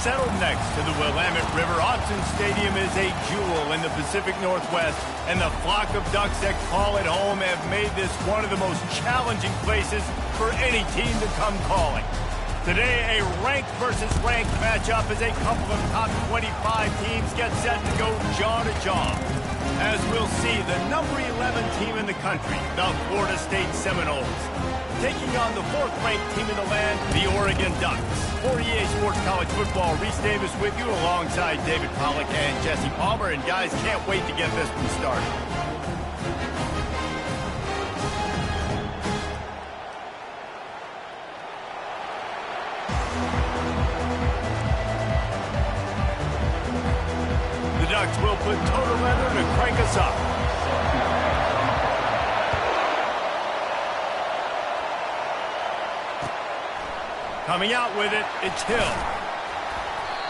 Settled next to the Willamette River, Autzen Stadium is a jewel in the Pacific Northwest, and the flock of Ducks that call it home have made this one of the most challenging places for any team to come calling. Today, a ranked versus ranked matchup as a couple of top 25 teams get set to go jaw to jaw. As we'll see, the number 11 team in the country, the Florida State Seminoles, taking on the fourth-ranked team in the land, the Oregon Ducks. For EA Sports College Football, Reese Davis with you alongside David Pollack and Jesse Palmer. And guys, can't wait to get this one started. The Ducks will put total leather to crank us up. Coming out with it, it's Hill.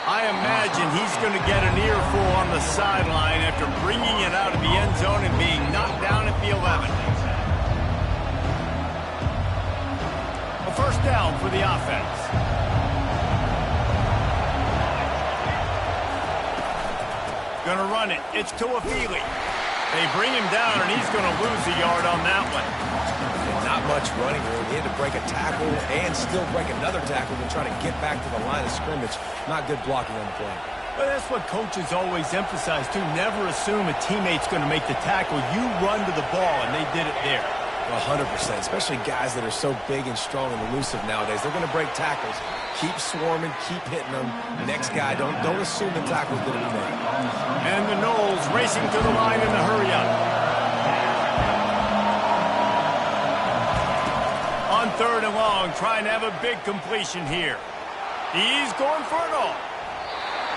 I imagine he's going to get an earful on the sideline after bringing it out of the end zone and being knocked down at the 11. A first down for the offense. Going to run it. It's Tuafili. They bring him down, and he's going to lose a yard on that one. Not much running room. He had to break a tackle and still break another tackle to try to get back to the line of scrimmage. Not good blocking on the play. But that's what coaches always emphasize, too. Never assume a teammate's going to make the tackle. You run to the ball, and they did it there. 100%, especially guys that are so big and strong and elusive nowadays. They're going to break tackles. Keep swarming, keep hitting them. Next guy, don't assume the tackle's going to be made. And the Noles racing to the line in the hurry-up. On third and long, trying to have a big completion here. He's going for it all.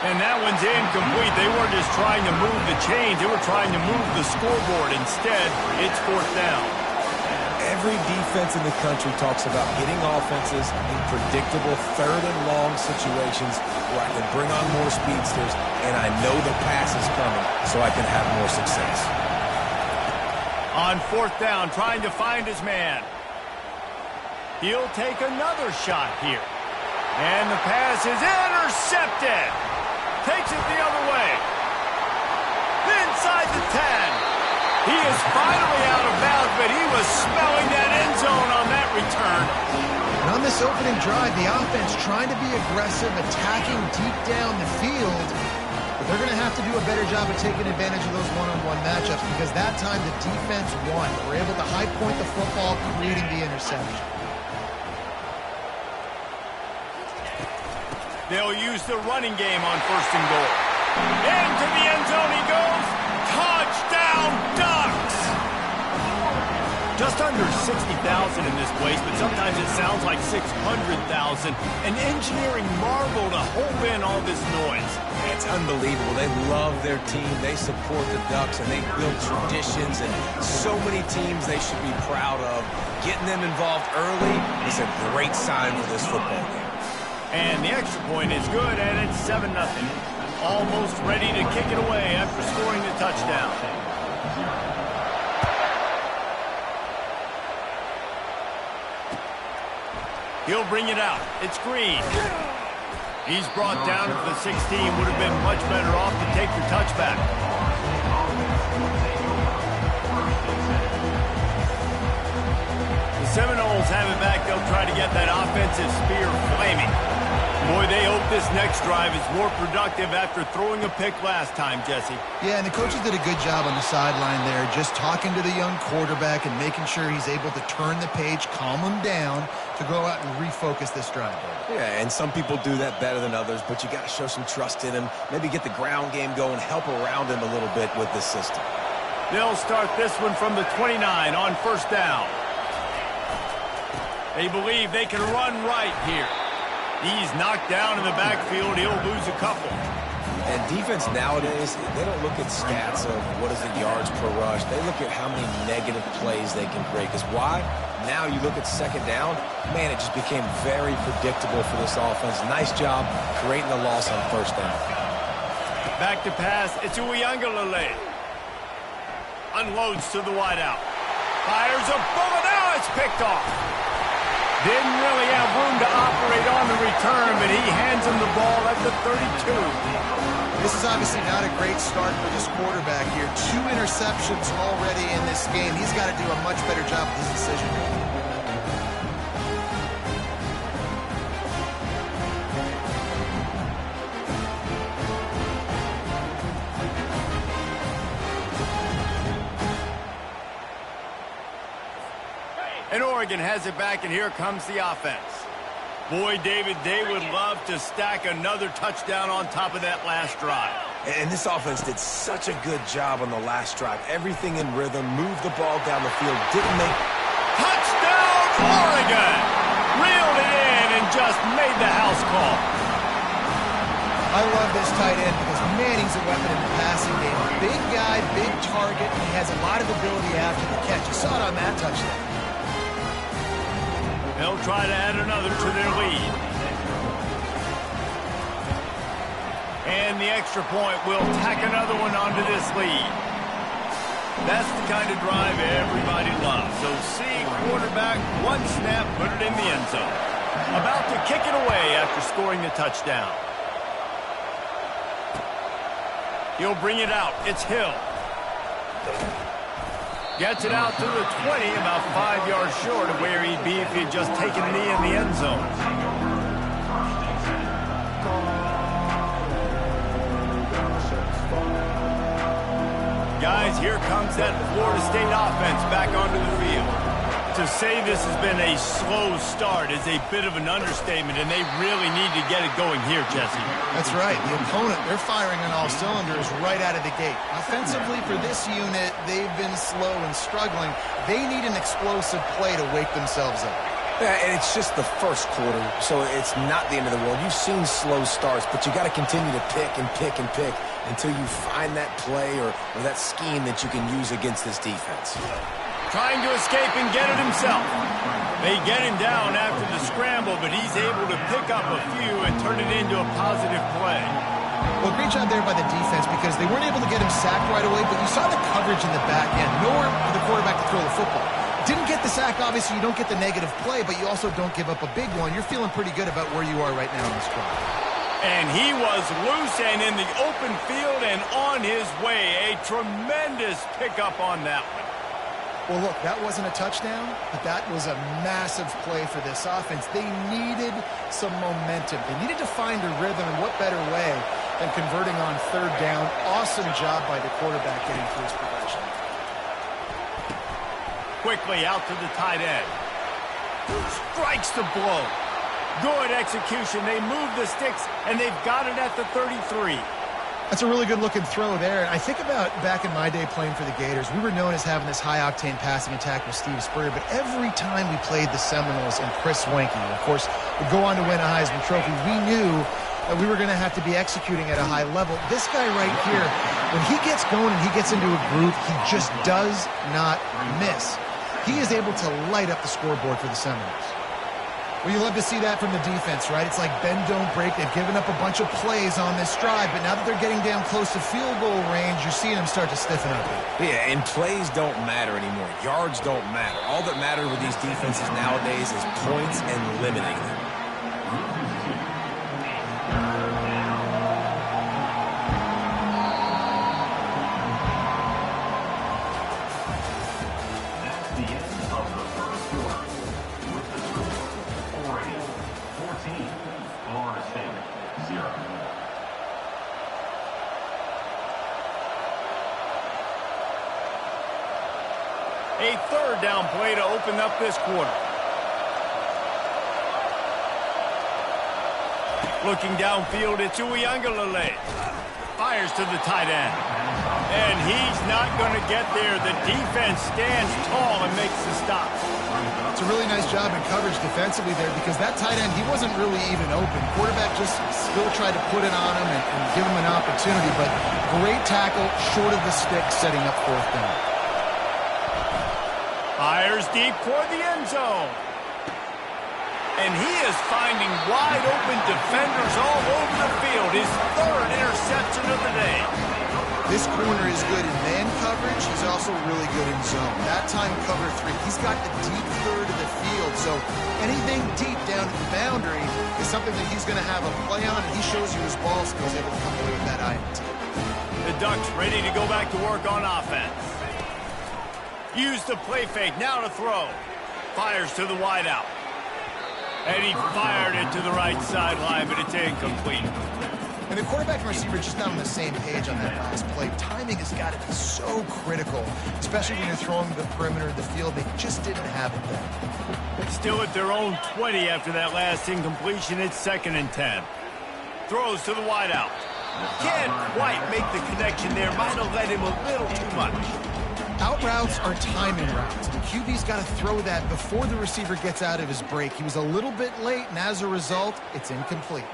And that one's incomplete. They weren't just trying to move the chains. They were trying to move the scoreboard. Instead, it's fourth down. Every defense in the country talks about getting offenses in predictable third and long situations where I can bring on more speedsters and I know the pass is coming so I can have more success. On fourth down, trying to find his man. He'll take another shot here. And the pass is intercepted. Takes it the other way. Inside the 10. He is finally out of bounds, but he was smelling that end zone on that return. And on this opening drive, the offense trying to be aggressive, attacking deep down the field. But they're going to have to do a better job of taking advantage of those one-on-one matchups because that time the defense won. We're able to high point the football, creating the interception. They'll use the running game on first and goal. Into the end zone he goes. Touchdown, Ducks! Just under 60,000 in this place, but sometimes it sounds like 600,000. An engineering marvel to hold in all this noise. It's unbelievable. They love their team. They support the Ducks, and they build traditions, and so many teams they should be proud of. Getting them involved early is a great sign for this football game. And the extra point is good, and it's 7-0. Almost ready to kick it away after scoring the touchdown. He'll bring it out. It's Green. He's brought down at the 16. Would have been much better off to take the touchback. The Seminoles have it back. They'll try to get that offensive spear flaming. Boy, they hope this next drive is more productive after throwing a pick last time, Jesse. Yeah, and the coaches did a good job on the sideline there, just talking to the young quarterback and making sure he's able to turn the page, calm him down to go out and refocus this drive. Yeah, and some people do that better than others, but you got to show some trust in him. Maybe get the ground game going, help around him a little bit with this system. They'll start this one from the 29 on first down. They believe they can run right here. He's knocked down in the backfield. He'll lose a couple. And defense nowadays, they don't look at stats of what is the yards per rush. They look at how many negative plays they can create. Because why? Now you look at second down, man, it just became very predictable for this offense. Nice job creating the loss on first down. Back to pass. It's Uiagalelei. Unloads to the wideout. Fires a bullet. Now it's picked off. Didn't really have room to operate separate on the return, but he hands him the ball at the 32. This is obviously not a great start for this quarterback here. 2 interceptions already in this game. He's got to do a much better job with his decision making. And Oregon has it back, and here comes the offense. Boy, David, they would love to stack another touchdown on top of that last drive. And this offense did such a good job on the last drive. Everything in rhythm, moved the ball down the field, didn't make... Touchdown, Oregon! Reeled it in and just made the house call. I love this tight end because, man, he's a weapon in the passing game. Big guy, big target, and he has a lot of ability after the catch. You saw it on that touchdown. They'll try to add another to their lead. And the extra point will tack another one onto this lead. That's the kind of drive everybody loves. So see quarterback, one snap, put it in the end zone. About to kick it away after scoring the touchdown. He'll bring it out. It's Hill. Gets it out to the 20, about 5 yards short of where he'd be if he'd just taken a knee in the end zone. Guys, here comes that Florida State offense back onto the field. To say this has been a slow start is a bit of an understatement, and they really need to get it going here, Jesse. That's right. The opponent, they're firing on all cylinders right out of the gate. Offensively, for this unit, they've been slow and struggling. They need an explosive play to wake themselves up. Yeah, and it's just the first quarter, so it's not the end of the world. You've seen slow starts, but you got to continue to pick and pick and pick until you find that play or that scheme that you can use against this defense. Trying to escape and get it himself. They get him down after the scramble, but he's able to pick up a few and turn it into a positive play. Well, great job there by the defense because they weren't able to get him sacked right away, but you saw the coverage in the back end. Nowhere for the quarterback to throw the football. Didn't get the sack, obviously you don't get the negative play, but you also don't give up a big one. You're feeling pretty good about where you are right now in this drive. And he was loose and in the open field and on his way. A tremendous pickup on that one. Well, look, that wasn't a touchdown, but that was a massive play for this offense. They needed some momentum. They needed to find a rhythm, and what better way than converting on third down. Awesome job by the quarterback getting through his progression. Quickly out to the tight end. Strikes the blow. Good execution. They move the sticks, and they've got it at the 33. That's a really good-looking throw there. I think about back in my day playing for the Gators, we were known as having this high-octane passing attack with Steve Spurrier, but every time we played the Seminoles and Chris Wenke, of course, would go on to win a Heisman Trophy, we knew that we were going to have to be executing at a high level. This guy right here, when he gets going and he gets into a groove, he just does not miss. He is able to light up the scoreboard for the Seminoles. Well, you love to see that from the defense, right? It's like bend, don't break. They've given up a bunch of plays on this drive, but now that they're getting down close to field goal range, you're seeing them start to stiffen up. Yeah, and plays don't matter anymore. Yards don't matter. All that matters with these defenses nowadays is points and limiting them. A third down play to open up this quarter. Looking downfield, it's Uiagalelei. Fires to the tight end. And he's not going to get there. The defense stands tall and makes the stop. It's a really nice job in coverage defensively there because that tight end, he wasn't really even open. Quarterback just still tried to put it on him and give him an opportunity, but great tackle, short of the stick, setting up fourth down. Fires deep toward the end zone. And he is finding wide open defenders all over the field. His third interception of the day. This corner is good in man coverage. He's also really good in zone. That time, cover three. He's got the deep third of the field, so anything deep down at the boundary, something that he's going to have a play on, and he shows you his ball skills, able to come away with that INT. The Ducks ready to go back to work on offense. Use the play fake, now to throw. Fires to the wideout. And he fired it to the right sideline, but it's incomplete. And the quarterback and receiver just not on the same page on that last play. Timing has got to be so critical, especially when you're throwing to the perimeter of the field. They just didn't have it then. Still at their own 20 after that last incompletion. It's 2nd and 10. Throws to the wideout. Can't quite make the connection there. Might have led him a little too much. Out routes are timing routes. The QB's got to throw that before the receiver gets out of his break. He was a little bit late, and as a result, it's incomplete.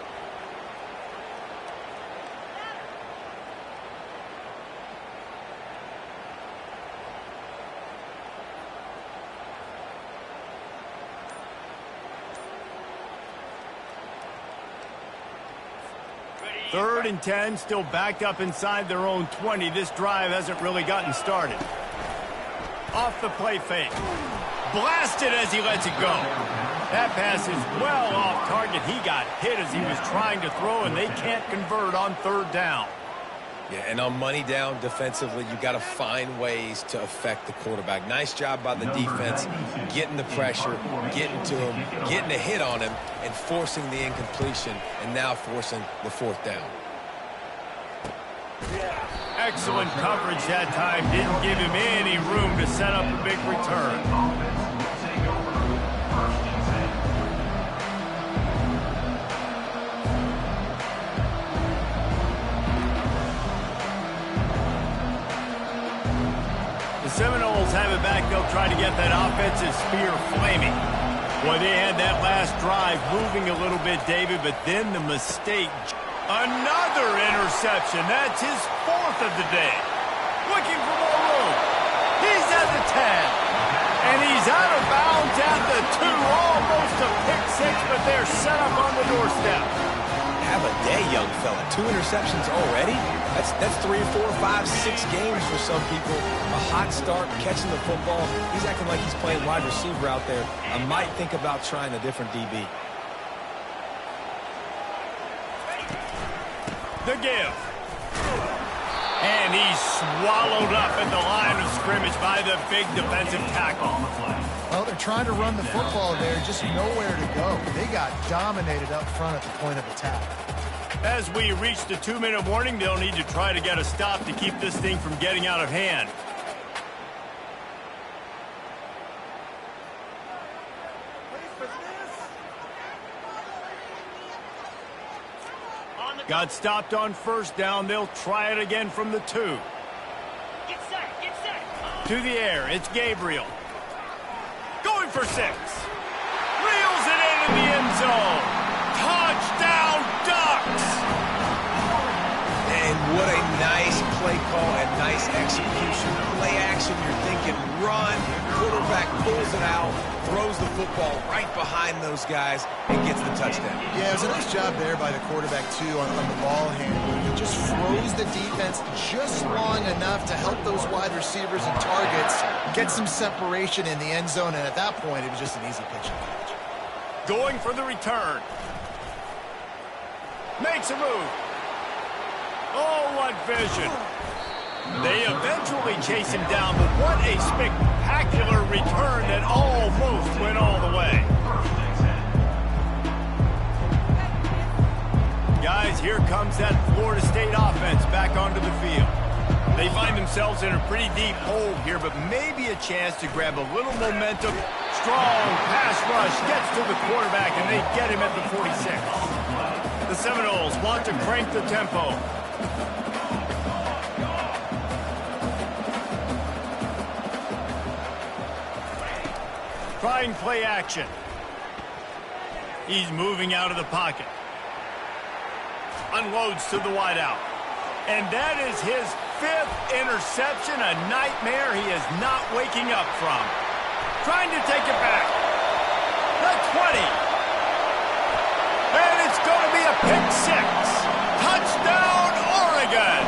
Third and 10, still backed up inside their own 20. This drive hasn't really gotten started. Off the play fake. Blasted as he lets it go. That pass is well off target. He got hit as he was trying to throw, and they can't convert on 3rd down. Yeah, and on money down defensively, you got to find ways to affect the quarterback. Nice job by the defense, getting the pressure, getting to him, getting a hit on him, and forcing the incompletion, and now forcing the 4th down. Excellent coverage that time. Didn't give him any room to set up a big return. Seminoles have it back. They'll try to get that offensive spear flaming. Boy, they had that last drive moving a little bit, David, but then the mistake. Another interception. That's his 4th of the day. Looking for more room. He's at the 10. And he's out of bounds at the 2. Almost a pick 6, but they're set up on the doorstep. Have a day, young fella. 2 interceptions already? That's 3, 4, 5, 6 games for some people. A hot start, catching the football. He's acting like he's playing wide receiver out there. I might think about trying a different DB. The give. And he's swallowed up at the line of scrimmage by the big defensive tackle. Well, they're trying to run the football there, just nowhere to go. They got dominated up front at the point of attack. As we reach the 2-minute warning, they'll need to try to get a stop to keep this thing from getting out of hand. Got stopped on 1st down. They'll try it again from the 2. Get set, get set. To the air, it's Gabriel. Going for 6. Reels it into the end zone. Touchdown, Ducks! And what a nice play call and nice execution. Play action, you're thinking run. Quarterback pulls it out, throws the football right behind those guys, and gets the touchdown. Yeah, it was a nice job there by the quarterback, too, on the ball handling. He just froze the defense just long enough to help those wide receivers and targets get some separation in the end zone, and at that point, it was just an easy pitch and catch. Going for the return. Makes a move. Oh, what vision. They eventually chase him down, but what a spectacular return that almost went all the way. Guys, here comes that Florida State offense back onto the field. They find themselves in a pretty deep hole here, but maybe a chance to grab a little momentum. Strong pass rush gets to the quarterback, and they get him at the 46. The Seminoles want to crank the tempo. Trying play action. He's moving out of the pocket. Unloads to the wideout. And that is his 5th interception, a nightmare he is not waking up from. Trying to take it back. The 20. And it's going to be a pick 6. Touchdown, Oregon.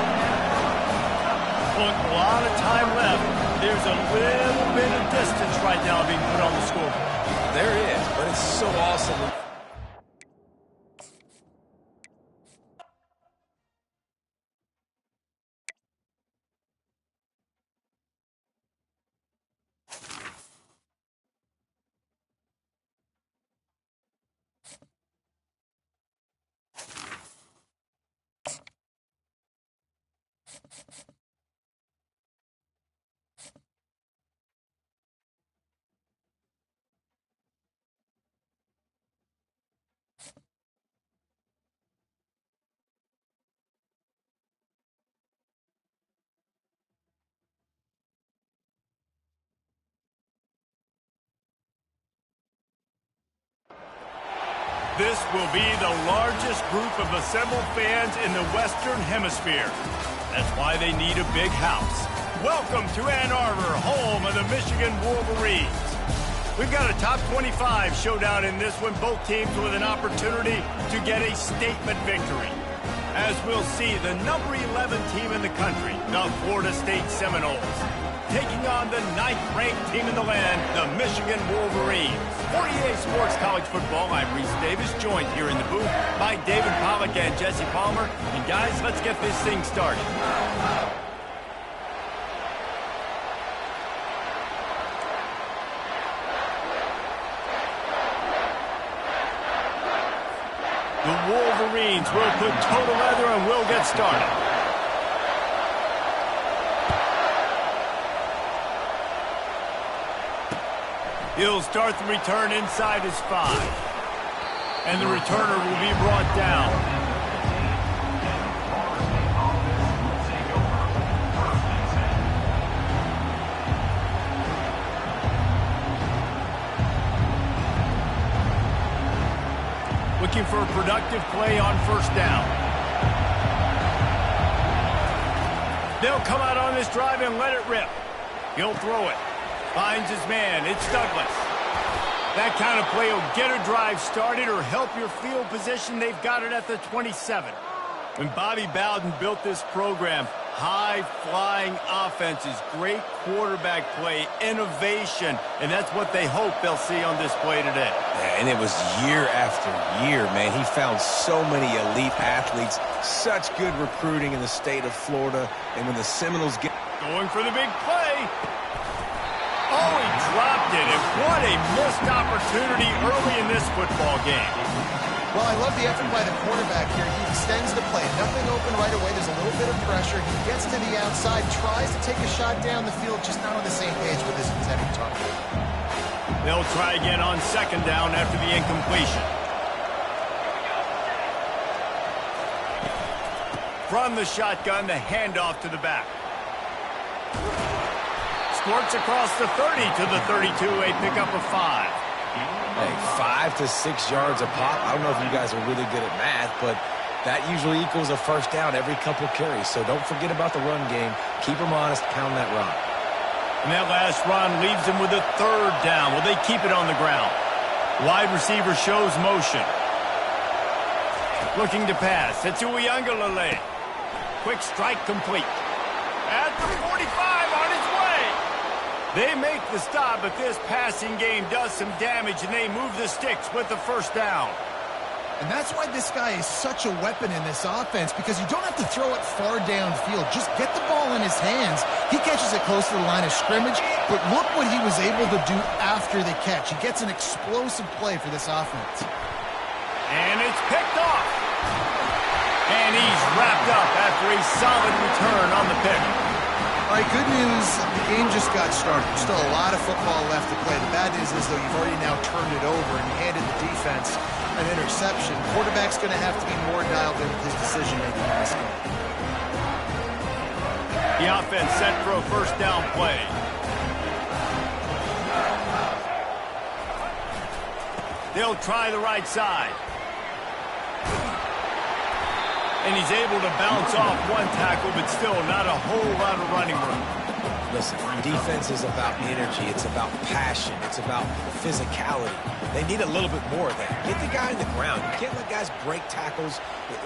Look, a lot of time left. There's a little bit of distance right now being put on the scoreboard. There is, but it's so awesome. This will be the largest group of assembled fans in the Western Hemisphere. That's why they need a big house. Welcome to Ann Arbor, home of the Michigan Wolverines. We've got a top 25 showdown in this one, both teams with an opportunity to get a statement victory. As we'll see, the number 11 team in the country, the Florida State Seminoles, taking on the 9th-ranked team in the land, the Michigan Wolverines. 48 Sports College Football, I'm Reese Davis, joined here in the booth by David Pollack and Jesse Palmer. And guys, let's get this thing started. The Wolverines will put total leather and will get started. He'll start the return inside his 5. And the returner will be brought down. Looking for a productive play on first down. They'll come out on this drive and let it rip. He'll throw it. Finds his man. It's Douglas. That kind of play will get a drive started or help your field position. They've got it at the 27. When Bobby Bowden built this program, high-flying offenses, great quarterback play, innovation, and that's what they hope they'll see on display today. Yeah, and it was year after year, man. He found so many elite athletes, such good recruiting in the state of Florida, and when the Seminoles get... Going for the big play. Oh, he dropped it, and what a missed opportunity early in this football game. Well, I love the effort by the quarterback here. He extends the play. Nothing open right away. There's a little bit of pressure. He gets to the outside, tries to take a shot down the field, just not on the same page with his intended target. They'll try again on second down after the incompletion. From the shotgun, the handoff to the back. Squirts across the 30 to the 32, a pickup of 5. Hey, 5 to 6 yards a pop. I don't know if you guys are really good at math, but that usually equals a first down every couple carries. So don't forget about the run game. Keep them honest, pound that rock. And that last run leaves them with a third down. Will they keep it on the ground? Wide receiver shows motion. Looking to pass. It's Uiagalelei. Quick strike complete. At the 45 on his way. They make the stop, but this passing game does some damage, and they move the sticks with the first down. And that's why this guy is such a weapon in this offense, because you don't have to throw it far downfield. Just get the ball in his hands. He catches it close to the line of scrimmage, but look what he was able to do after the catch. He gets an explosive play for this offense. And it's picked off. And he's wrapped up after a solid return on the pick. All right, good news, the game just got started. There's still a lot of football left to play. The bad news is, though, you've already now turned it over and you handed the defense an interception. Quarterback's going to have to be more dialed in with his decision-making in this game. The offense set for a first down play. They'll try the right side. And he's able to bounce off one tackle, but still not a whole lot of running room. Listen, defense is about energy. It's about passion. It's about physicality. They need a little bit more of that. Get the guy in the ground. You can't let guys break tackles.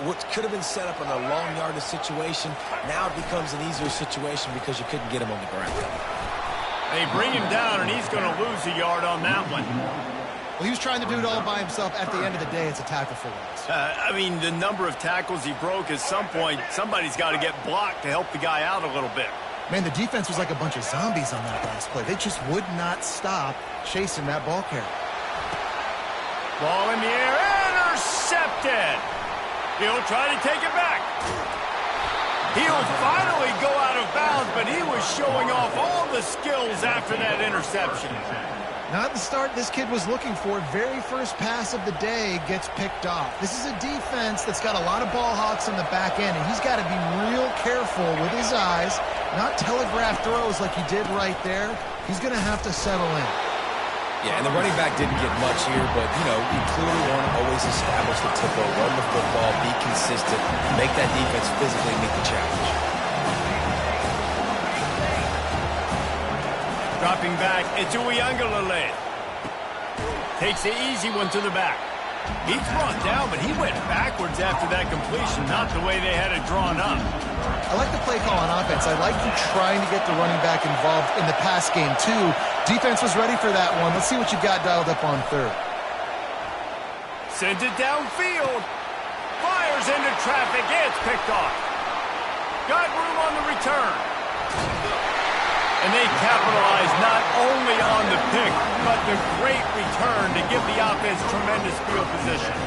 What could have been set up in a long yardage situation, now it becomes an easier situation because you couldn't get him on the ground. They bring him down, and he's going to lose a yard on that one. Well, he was trying to do it all by himself. At the end of the day, it's a tackle for loss. I mean, the number of tackles he broke, at some point, somebody's got to get blocked to help the guy out a little bit. Man, the defense was like a bunch of zombies on that last play. They just would not stop chasing that ball carrier. Ball in the air, intercepted. He'll try to take it back. He'll finally go out of bounds, but he was showing off all the skills after that interception. Not the start this kid was looking for. Very first pass of the day gets picked off. This is a defense that's got a lot of ball hawks on the back end, and he's got to be real careful with his eyes, not telegraph throws like he did right there. He's going to have to settle in. Yeah, and the running back didn't get much here, but, you know, he clearly want to always establish the tempo, run the football, be consistent, make that defense physically meet the challenge. Dropping back, it's Uiagalelei. Takes the easy one to the back. He's brought down, but he went backwards after that completion, not the way they had it drawn up. I like the play call on offense. I like you trying to get the running back involved in the pass game, too. Defense was ready for that one. Let's see what you got dialed up on third. Sends it downfield. Fires into traffic. It's picked off. Got room on the return. And they capitalize not only on the pick, but the great return to give the offense tremendous field position.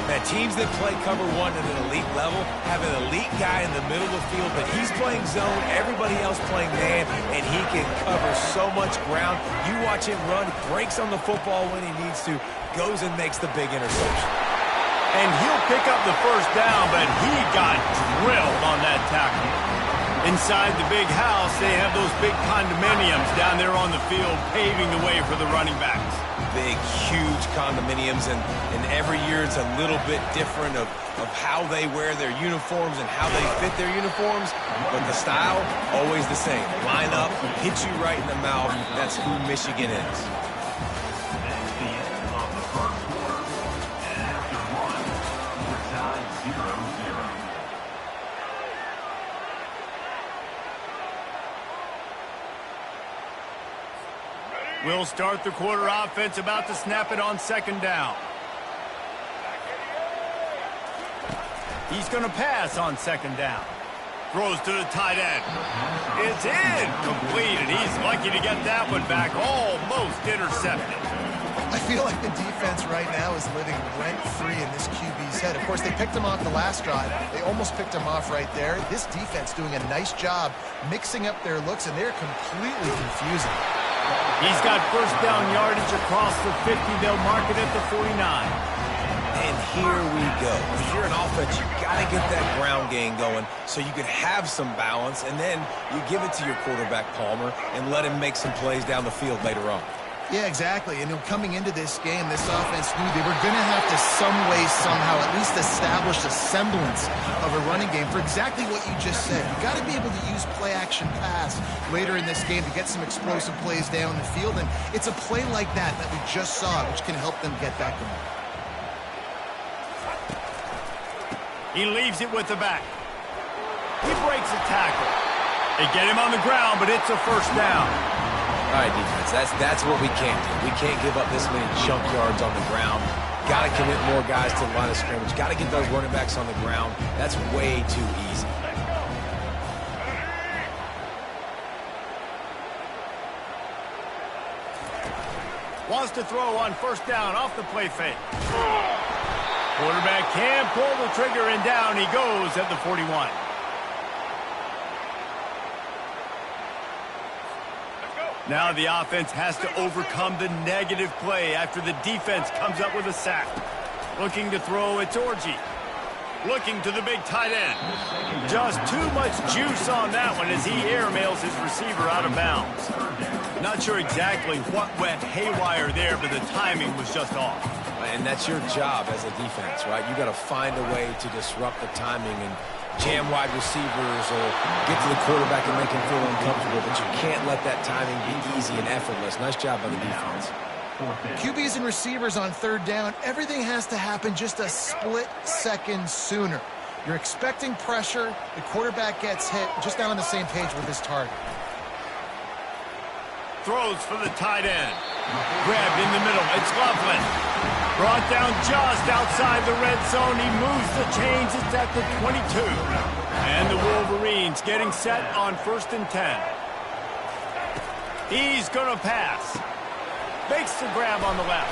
Man, teams that play cover one at an elite level have an elite guy in the middle of the field, but he's playing zone, everybody else playing man, and he can cover so much ground. You watch him run, breaks on the football when he needs to, goes and makes the big interception. And he'll pick up the first down, but he got drilled on that tackle. Inside the big house, they have those big condominiums down there on the field paving the way for the running backs. Big, huge condominiums, and every year it's a little bit different of how they wear their uniforms and how they fit their uniforms, but the style, always the same. Line up, hit you right in the mouth. That's who Michigan is. We'll start the quarter offense, about to snap it on second down. He's going to pass on second down. Throws to the tight end. It's incomplete, and he's lucky to get that one back, almost intercepted. I feel like the defense right now is living rent-free in this QB's head. Of course, they picked him off the last drive. They almost picked him off right there. This defense doing a nice job mixing up their looks, and they're completely confusing. He's got first down yardage across the 50. They'll mark it at the 49. And here we go. If you're an offense, you got to get that ground game going so you can have some balance, and then you give it to your quarterback, Palmer, and let him make some plays down the field later on. Yeah, exactly. And coming into this game, this offense knew they were going to have to some way, somehow, at least establish a semblance of a running game for exactly what you just said. You got to be able to use play-action pass later in this game to get some explosive plays down the field. And it's a play like that we just saw, which can help them get that going. He leaves it with the back. He breaks a tackle. They get him on the ground, but it's a first down. All right, defense, that's what we can't do. We can't give up this many chunk yards on the ground. Got to commit more guys to the line of scrimmage. Got to get those running backs on the ground. That's way too easy. Wants to throw on first down off the play fake. Quarterback can pull the trigger, and down he goes at the 41. Now the offense has to overcome the negative play after the defense comes up with a sack. Looking to throw, it's Orji. Looking to the big tight end. Just too much juice on that one as he airmails his receiver out of bounds. Not sure exactly what went haywire there, but the timing was just off. And that's your job as a defense, right? You got to find a way to disrupt the timing and jam wide receivers or get to the quarterback and make him feel uncomfortable, but you can't let that timing be easy and effortless. Nice job by the defense. QBs and receivers on third down, everything has to happen just a split second sooner. You're expecting pressure, the quarterback gets hit, just not on the same page with his target. Throws for the tight end. Grabbed in the middle, it's Loveland. Brought down just outside the red zone. He moves the chains. It's at the 22. And the Wolverines getting set on 1st and 10. He's going to pass. Makes the grab on the left.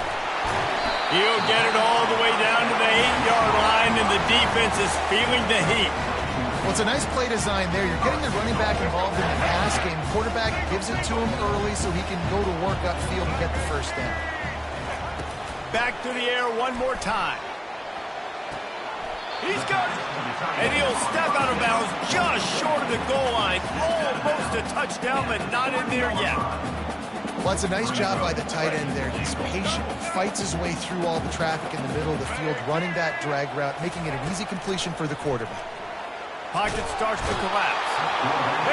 He'll get it all the way down to the 8-yard line, and the defense is feeling the heat. Well, it's a nice play design there. You're getting the running back involved in the pass game. Quarterback gives it to him early so he can go to work upfield and get the first down. Back to the air one more time. He's got it. And he'll step out of bounds just short of the goal line. Almost a touchdown, but not in there yet. Well, it's a nice job by the tight end there. He's patient, fights his way through all the traffic in the middle of the field, running that drag route, making it an easy completion for the quarterback. Pocket starts to collapse.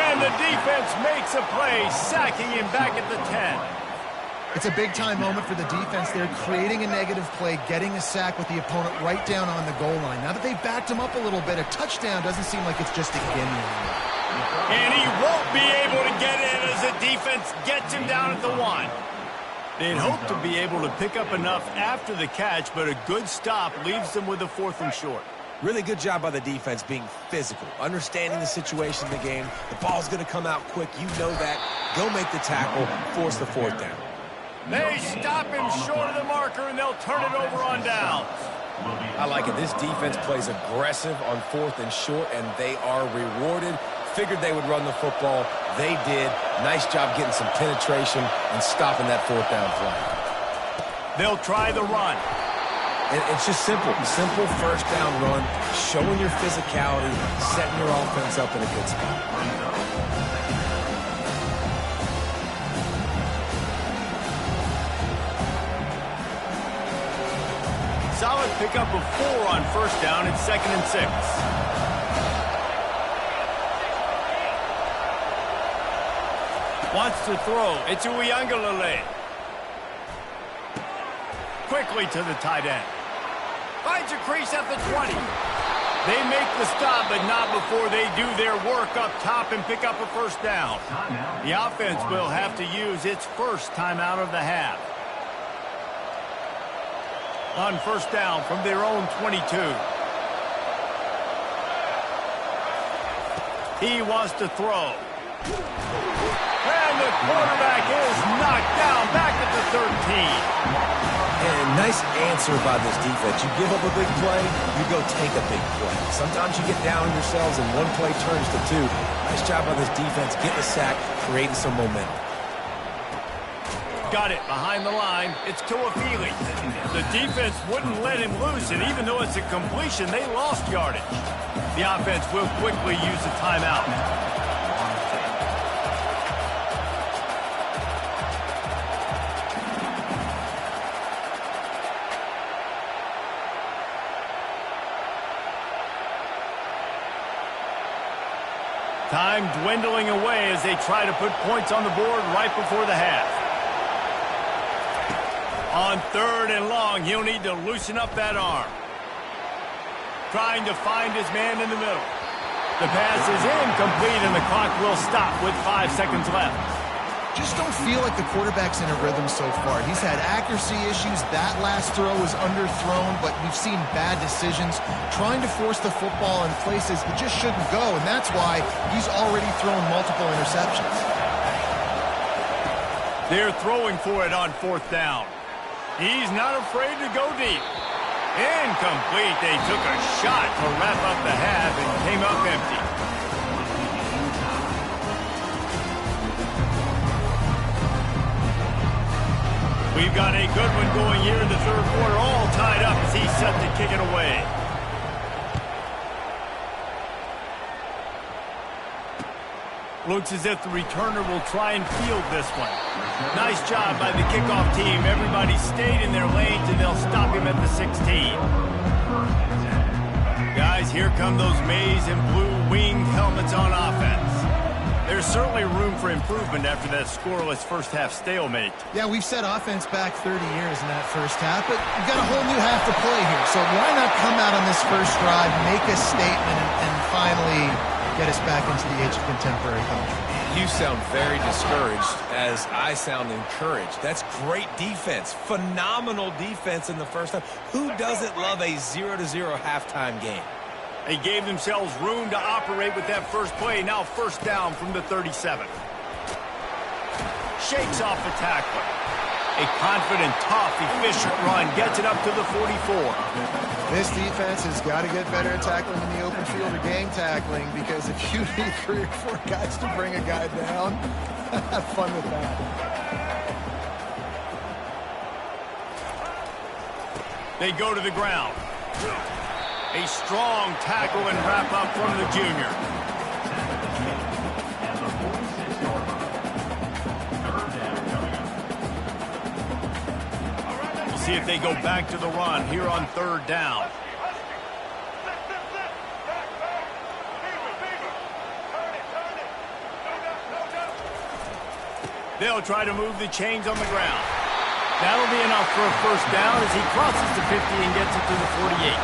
And the defense makes a play, sacking him back at the 10. It's a big-time moment for the defense there, creating a negative play, getting a sack with the opponent right down on the goal line. Now that they've backed him up a little bit, a touchdown doesn't seem like it's just a gimme anymore. And he won't be able to get in as the defense gets him down at the 1. They'd hope to be able to pick up enough after the catch, but a good stop leaves them with a 4th and short. Really good job by the defense being physical, understanding the situation in the game. The ball's going to come out quick. You know that. Go make the tackle, force the 4th down. They stop him short of the marker, and they'll turn it over on downs. I like it. This defense plays aggressive on 4th and short, and they are rewarded. Figured they would run the football. They did. Nice job getting some penetration and stopping that 4th down play. They'll try the run. And it's just simple. Simple 1st down run, showing your physicality, setting your offense up in a good spot. Solid pickup of 4 on 1st down. It's 2nd and 6. Wants to throw. It's Uiagalelei. Quickly to the tight end. Finds a crease at the 20. They make the stop, but not before they do their work up top and pick up a 1st down. The offense will have to use its first timeout of the half. On 1st down from their own 22. He wants to throw. And the quarterback is knocked down back at the 13. And nice answer by this defense. You give up a big play, you go take a big play. Sometimes you get down on yourselves and one play turns to 2. Nice job by this defense getting a sack, creating some momentum. Got it behind the line. It's Tuafili. The defense wouldn't let him loose, and even though it's a completion, they lost yardage. The offense will quickly use a timeout. Time dwindling away as they try to put points on the board right before the half. On 3rd and long, he'll need to loosen up that arm. Trying to find his man in the middle. The pass is incomplete, and the clock will stop with 5 seconds left. Just don't feel like the quarterback's in a rhythm so far. He's had accuracy issues. That last throw was underthrown, but we've seen bad decisions. Trying to force the football in places it just shouldn't go, and that's why he's already thrown multiple interceptions. They're throwing for it on 4th down. He's not afraid to go deep. Incomplete. They took a shot to wrap up the half and came up empty. We've got a good one going here in the 3rd quarter, all tied up as he's set to kick it away. Looks as if the returner will try and field this one. Nice job by the kickoff team. Everybody stayed in their lanes, and they'll stop him at the 16. Guys, here come those maize and blue winged helmets on offense. There's certainly room for improvement after that scoreless first-half stalemate. Yeah, we've set offense back 30 years in that first half, but we've got a whole new half to play here. So why not come out on this first drive, make a statement, and finally get us back into the age of contemporary culture? You sound very discouraged as I sound encouraged. That's great defense. Phenomenal defense in the first half. Who doesn't love a 0-0 halftime game? They gave themselves room to operate with that first play. Now 1st down from the 37. Shakes off the tackler. A confident, tough, efficient run gets it up to the 44. This defense has got to get better at tackling in the open field or game tackling, because if you need 3 or 4 guys to bring a guy down, have fun with that. They go to the ground. A strong tackle and wrap up from the junior. We'll see if they go back to the run here on 3rd down. They'll try to move the chains on the ground. That'll be enough for a 1st down as he crosses the 50 and gets it to the 48.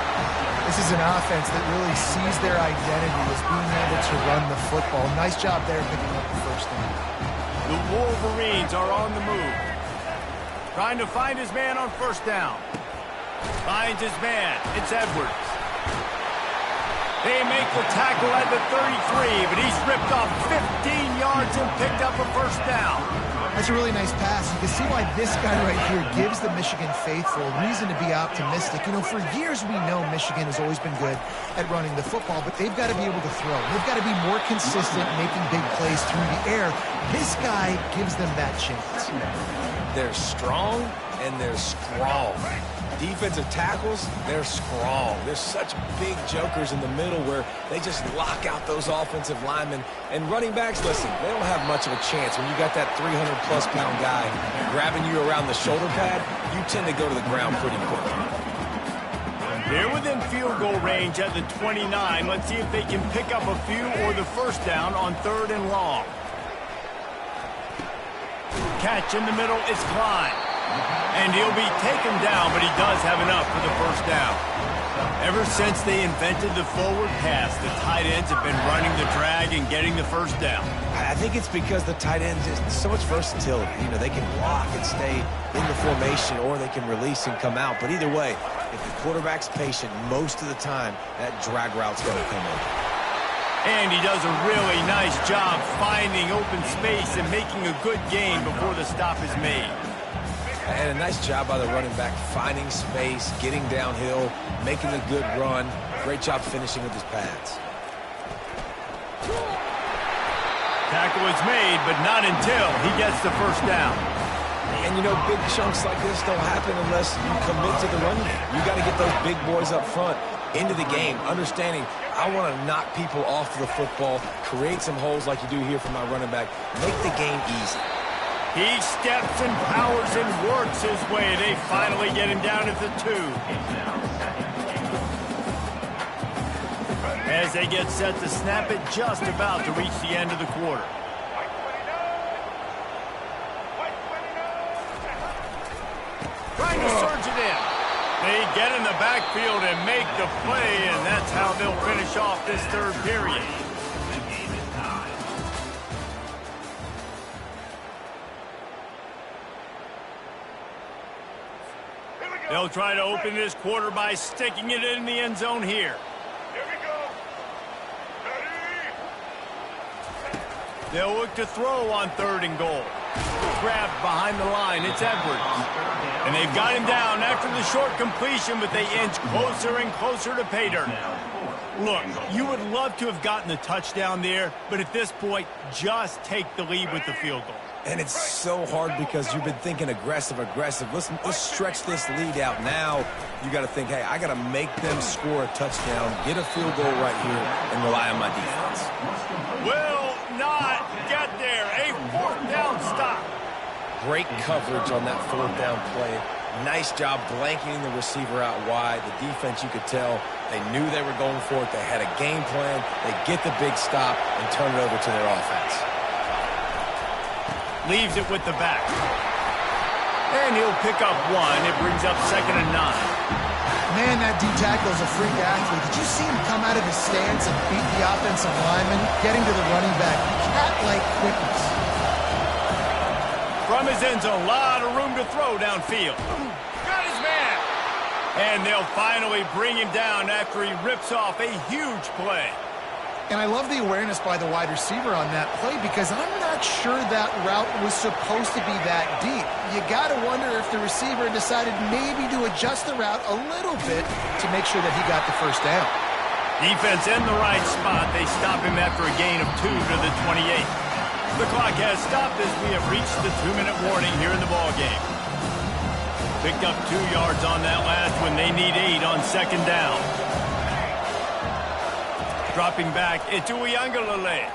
This is an offense that really sees their identity as being able to run the football. Nice job there picking up the 1st down. The Wolverines are on the move. Trying to find his man on 1st down. Finds his man. It's Edwards. They make the tackle at the 33, but he's ripped off 15 yards and picked up a 1st down. That's a really nice pass. You can see why this guy right here gives the Michigan faithful reason to be optimistic. You know, for years we know Michigan has always been good at running the football, but they've got to be able to throw. They've got to be more consistent making big plays through the air. This guy gives them that chance. They're strong and they're strong. Defensive tackles, they're strong. There's such big jokers in the middle where they just lock out those offensive linemen. And running backs, listen, they don't have much of a chance. When you got that 300-plus pound guy grabbing you around the shoulder pad, you tend to go to the ground pretty quick. They're within field goal range at the 29. Let's see if they can pick up a few or the 1st down on 3rd and long. Catch in the middle is Klein. And he'll be taken down, but he does have enough for the 1st down. Ever since they invented the forward pass, the tight ends have been running the drag and getting the 1st down. I think it's because the tight ends is so much versatility. You know, they can block and stay in the formation, or they can release and come out. But either way, if the quarterback's patient most of the time, that drag route's going to come in. And he does a really nice job finding open space and making a good gain before the stop is made. And a nice job by the running back, finding space, getting downhill, making a good run. Great job finishing with his pads. Tackle is made, but not until he gets the 1st down. And, you know, big chunks like this don't happen unless you commit to the run game. You got to get those big boys up front into the game, understanding I want to knock people off the football, create some holes like you do here for my running back, make the game easy. He steps and powers and works his way. They finally get him down at the 2. As they get set to snap it, just about to reach the end of the quarter. Trying to surge it in. They get in the backfield and make the play, and that's how they'll finish off this 3rd period. They'll try to open this quarter by sticking it in the end zone here. Here we go. Ready? They'll look to throw on 3rd and goal. Grabbed behind the line, it's Edwards. And they've got him down after the short completion, but they inch closer and closer to pay dirt. Look, you would love to have gotten the touchdown there, but at this point, just take the lead with the field goal. And it's so hard because you've been thinking aggressive. Listen, let's stretch this lead out. Now you got to think, hey, I got to make them score a touchdown, get a field goal right here, and rely on my defense. Will not get there. A 4th down stop. Great coverage on that 4th down play. Nice job blanketing the receiver out wide. The defense, you could tell, they knew they were going for it. They had a game plan. They get the big stop and turn it over to their offense. Leaves it with the back. And he'll pick up 1. It brings up 2nd and 9. Man, that D-tackle is a freak athlete. Did you see him come out of his stance and beat the offensive lineman, getting to the running back? Cat-like quickness. From his end zone, a lot of room to throw downfield. Got his man. And they'll finally bring him down after he rips off a huge play. And I love the awareness by the wide receiver on that play because I'm not sure that route was supposed to be that deep. You got to wonder if the receiver decided maybe to adjust the route a little bit to make sure that he got the first down. Defense in the right spot. They stop him after a gain of 2 to the 28. The clock has stopped as we have reached the 2-minute warning here in the ballgame. Picked up 2 yards on that last one. They need 8 on second down. Dropping back into Uiagalelei.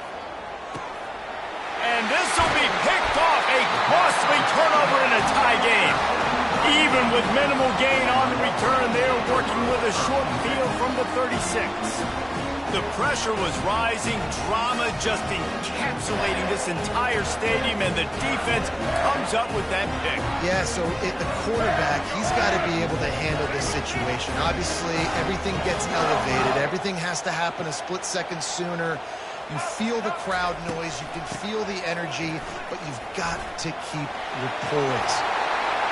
And this will be picked off. A costly turnover in a tie game. Even with minimal gain on the return, they are working with a short field from the 36. The pressure was rising. Drama just encapsulating this entire stadium, and the defense comes up with that pick. Yeah, so the quarterback, he's got to be able to handle this situation. Obviously, everything gets elevated. Everything has to happen a split second sooner. You feel the crowd noise. You can feel the energy, but you've got to keep your poise.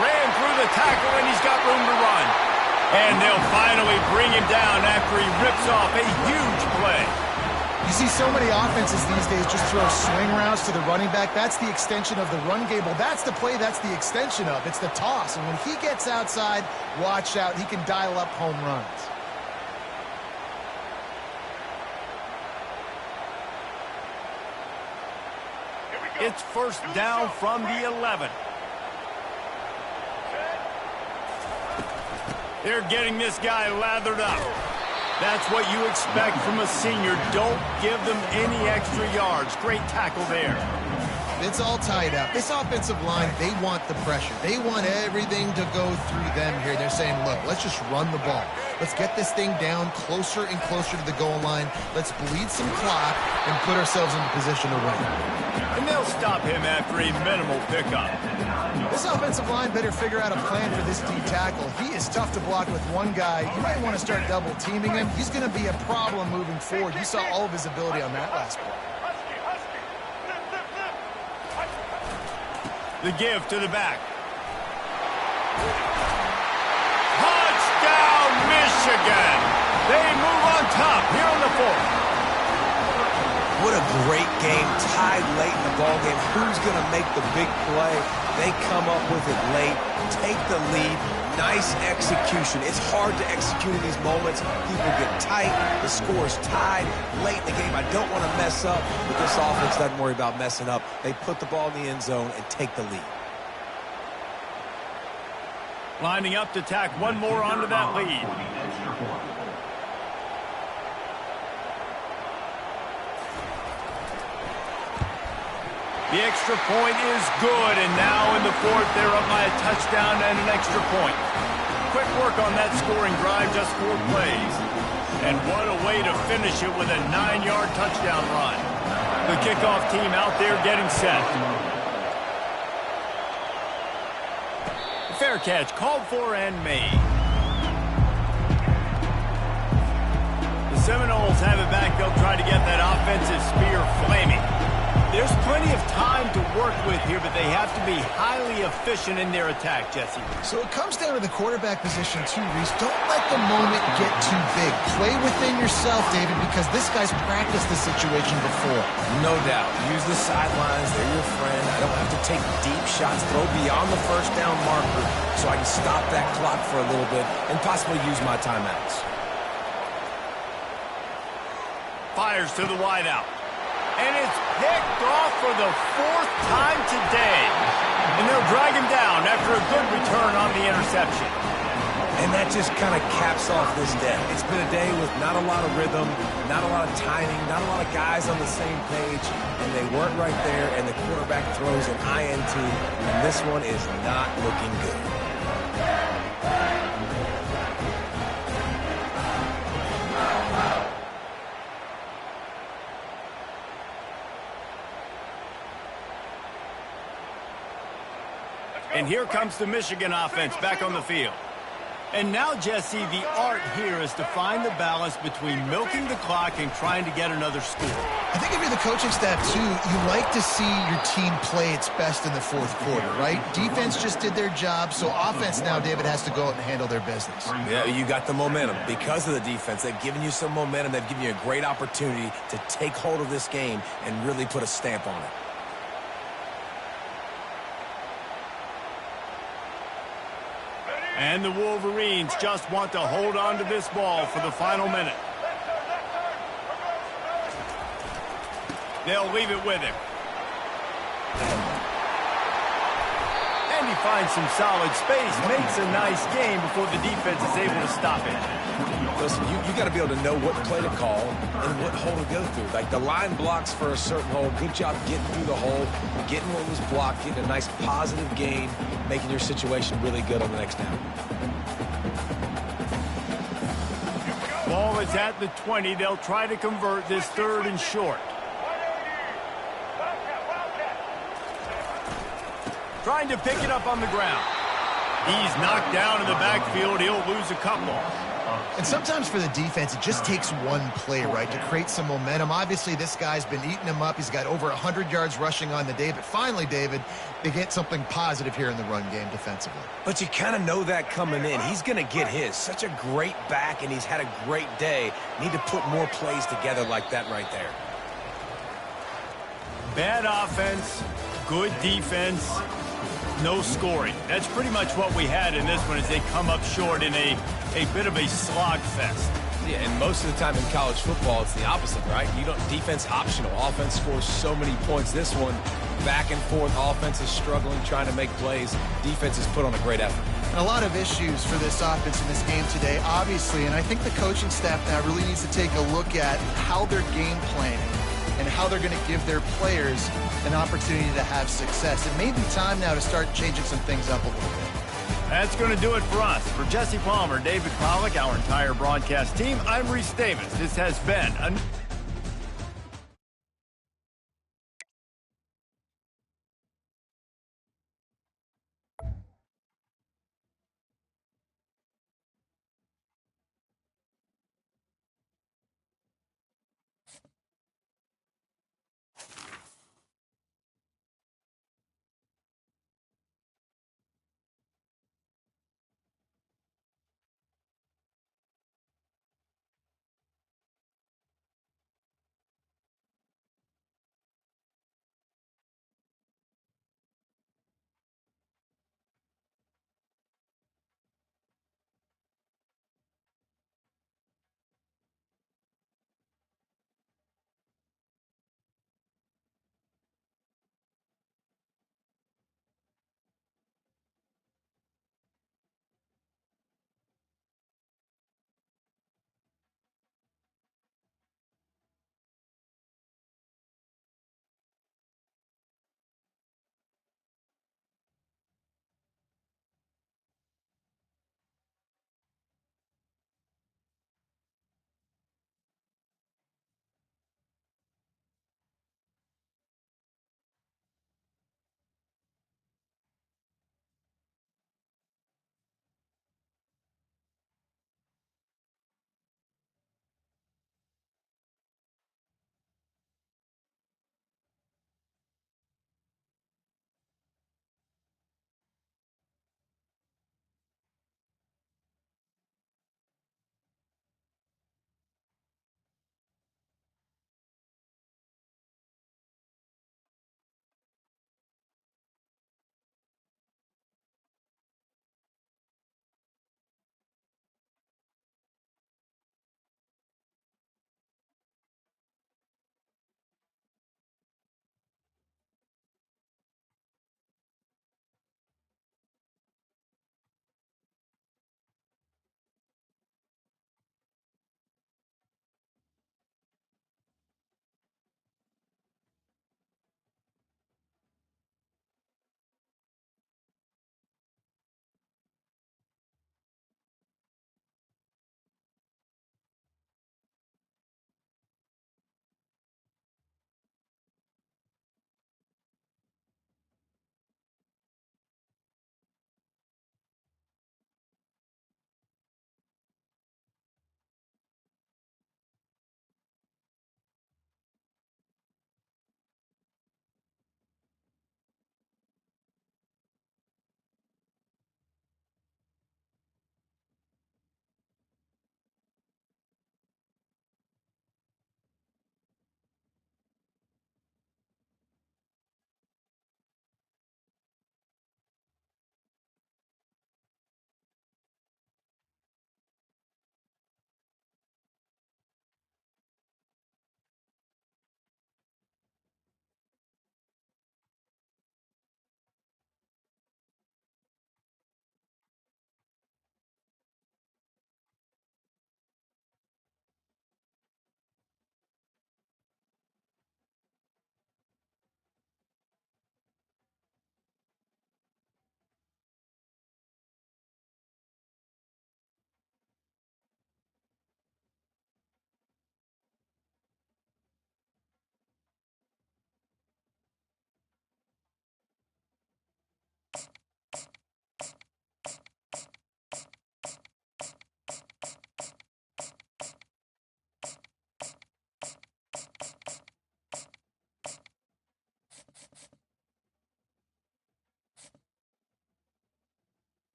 Ran through the tackle, and he's got room to run. And they'll finally bring him down after he rips off a huge play. You see so many offenses these days just throw swing routes to the running back. That's the extension of the run game. Well, that's the play that's the extension of. It's the toss. And when he gets outside, watch out. He can dial up home runs. It's first down from the 11. They're getting this guy lathered up. That's what you expect from a senior. Don't give them any extra yards. Great tackle there. It's all tied up. This offensive line, they want the pressure. They want everything to go through them here. They're saying, look, let's just run the ball. Let's get this thing down closer and closer to the goal line. Let's bleed some clock and put ourselves in position to win. And they'll stop him after a minimal pickup. This offensive line better figure out a plan for this D tackle. He is tough to block with one guy. You might want to start double teaming him. He's going to be a problem moving forward. You saw all of his ability on that last play. The give to the back. Touchdown, Michigan! They move on top here in the 4th. What a great game, tied late in the ballgame. Who's going to make the big play? They come up with it late, take the lead. Nice execution. It's hard to execute in these moments. People get tight. The score's tied late in the game. I don't want to mess up, but this offense doesn't worry about messing up. They put the ball in the end zone and take the lead. Lining up to tack one more onto that lead. The extra point is good, and now in the 4th, they're up by a touchdown and an extra point. Quick work on that scoring drive, just 4 plays. And what a way to finish it with a 9-yard touchdown run. The kickoff team out there getting set. Fair catch called for and made. The Seminoles have it back. They'll try to get that offensive spear flaming. There's plenty of time to work with here, but they have to be highly efficient in their attack, Jesse. So it comes down to the quarterback position too, Reese. Don't let the moment get too big. Play within yourself, David, because this guy's practiced this situation before. No doubt. Use the sidelines. They're your friend. I don't have to take deep shots. Throw beyond the first down marker so I can stop that clock for a little bit and possibly use my timeouts. Fires to the wideout. And it's picked off for the 4th time today. And they'll drag him down after a good return on the interception. And that just kind of caps off this day. It's been a day with not a lot of rhythm, not a lot of timing, not a lot of guys on the same page. And they weren't right there, and the quarterback throws an INT. And this one is not looking good. And here comes the Michigan offense back on the field. And now, Jesse, the art here is to find the balance between milking the clock and trying to get another score. I think if you're the coaching staff, too, you like to see your team play its best in the fourth quarter, right? Defense just did their job, so offense now, David, has to go out and handle their business. Yeah, you got the momentum. Because of the defense, they've given you some momentum. They've given you a great opportunity to take hold of this game and really put a stamp on it. And the Wolverines just want to hold on to this ball for the final minute. They'll leave it with him. And he finds some solid space, makes a nice game before the defense is able to stop it. Listen, you got to be able to know what play to call and what hole to go through. Like the line blocks for a certain hole. Good job getting through the hole, getting what was blocked, getting a nice positive gain, making your situation really good on the next down. Ball is at the 20. They'll try to convert this third and short. Trying to pick it up on the ground. He's knocked down in the backfield. He'll lose a couple. And sometimes for the defense, it just takes one play, right, to create some momentum. Obviously, this guy's been eating him up. He's got over 100 yards rushing on the day. But finally, David, they get something positive here in the run game defensively. But you kind of know that coming in. He's going to get his. Such a great back, and he's had a great day. Need to put more plays together like that right there. Bad offense, good defense, no scoring. That's pretty much what we had in this one as they come up short in a bit of a slogfest. Yeah, and most of the time in college football, it's the opposite, right? You don't defense optional. Offense scores so many points. This one, back and forth. Offense is struggling, trying to make plays. Defense has put on a great effort. And a lot of issues for this offense in this game today, obviously. And I think the coaching staff now really needs to take a look at how they're game planning and how they're going to give their players an opportunity to have success. It may be time now to start changing some things up a little bit. That's going to do it for us. For Jesse Palmer, David Pollack, our entire broadcast team, I'm Reese Davis. This has been a...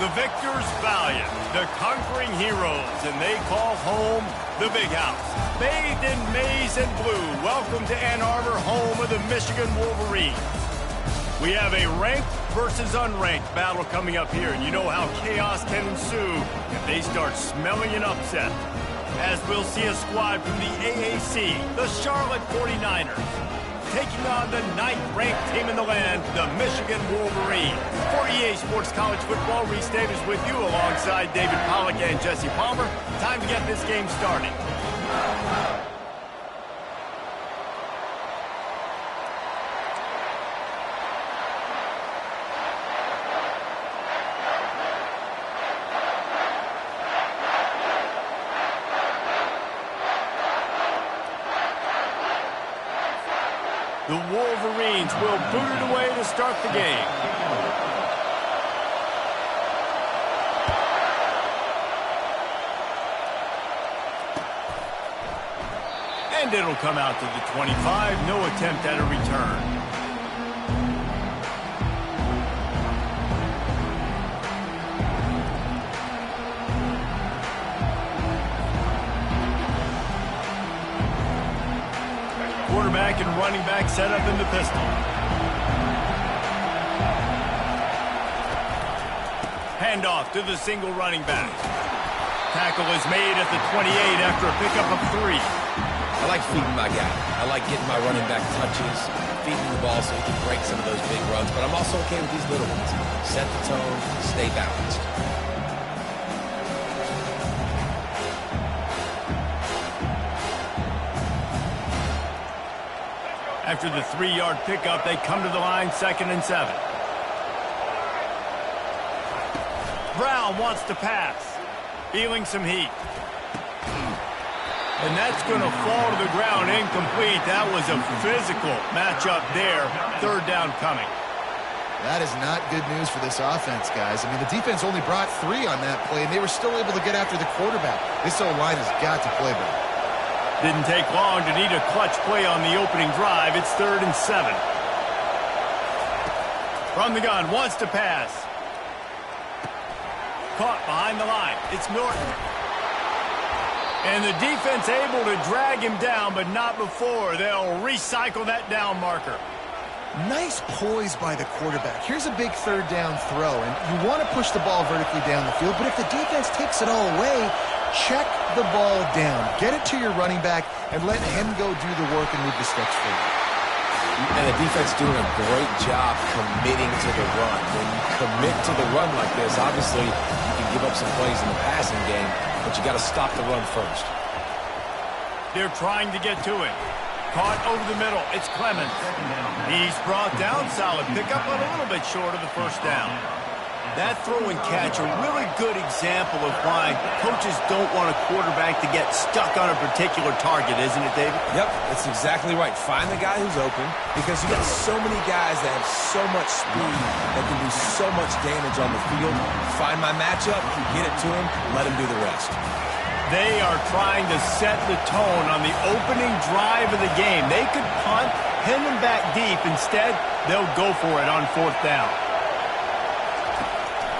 The victors valiant, the conquering heroes, and they call home the Big House. Bathed in maize and blue, welcome to Ann Arbor, home of the Michigan Wolverines. We have a ranked versus unranked battle coming up here, and you know how chaos can ensue if they start smelling an upset. As we'll see a squad from the AAC, the Charlotte 49ers, taking on the 9th-ranked team in the land, the Michigan Wolverines. For EA Sports College Football, Reese Davis with you alongside David Pollack and Jesse Palmer. Time to get this game started. The Wolverines will boot it away to start the game. And it'll come out to the 25. No attempt at a return. Quarterback and running back set up in the pistol. Handoff to the single running back. Tackle is made at the 28 after a pickup of 3. I like feeding my guy. I like getting my running back touches, feeding the ball so he can break some of those big runs, but I'm also okay with these little ones. Set the tone, stay balanced. After the 3-yard pickup, they come to the line, 2nd and 7. Brown wants to pass. Feeling some heat. And that's going to fall to the ground, incomplete. That was a physical matchup there. 3rd down coming. That is not good news for this offense, guys. I mean, the defense only brought 3 on that play, and they were still able to get after the quarterback. This O-line has got to play better. Didn't take long to need a clutch play on the opening drive. It's 3rd and 7. From the gun, wants to pass. Caught behind the line. It's Norton. And the defense able to drag him down, but not before. They'll recycle that down marker. Nice poise by the quarterback. Here's a big 3rd down throw, and you want to push the ball vertically down the field, but if the defense takes it all away, check the ball down. Get it to your running back and let him go do the work and move the sticks for you. And the defense doing a great job committing to the run. When you commit to the run like this, obviously you can give up some plays in the passing game, but you got to stop the run first. They're trying to get to it. Caught over the middle. It's Clemens. He's brought down. Solid pickup, but a little bit short of the 1st down. That throw and catch, a really good example of why coaches don't want a quarterback to get stuck on a particular target, isn't it, David? Yep, that's exactly right. Find the guy who's open, because you got so many guys that have so much speed that can do so much damage on the field. Find my matchup, get it to him, let him do the rest. They are trying to set the tone on the opening drive of the game. They could punt, pin them back deep. Instead, they'll go for it on 4th down.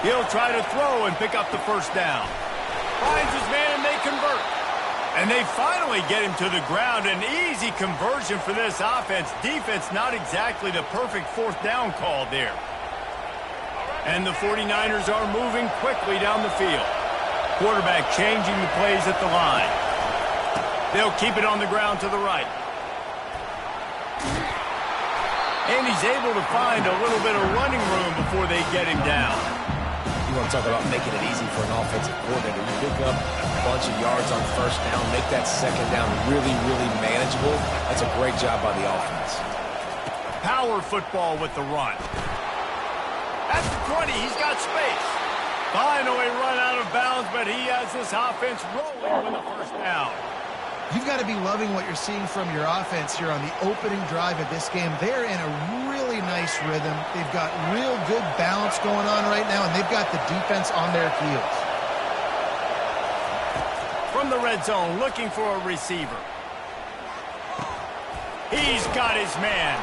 He'll try to throw and pick up the 1st down. Finds his man and they convert. And they finally get him to the ground. An easy conversion for this offense. Defense not exactly the perfect 4th down call there. And the 49ers are moving quickly down the field. Quarterback changing the plays at the line. They'll keep it on the ground to the right. And he's able to find a little bit of running room before they get him down. You want to talk about making it easy for an offensive coordinator. You pick up a bunch of yards on 1st down, make that 2nd down really, really manageable. That's a great job by the offense. Power football with the run. At the 20, he's got space. Finally run out of bounds, but he has this offense rolling with a 1st down. You've got to be loving what you're seeing from your offense here on the opening drive of this game. They're in a really nice rhythm. They've got real good balance going on right now, and they've got the defense on their heels. From the red zone, looking for a receiver. He's got his man.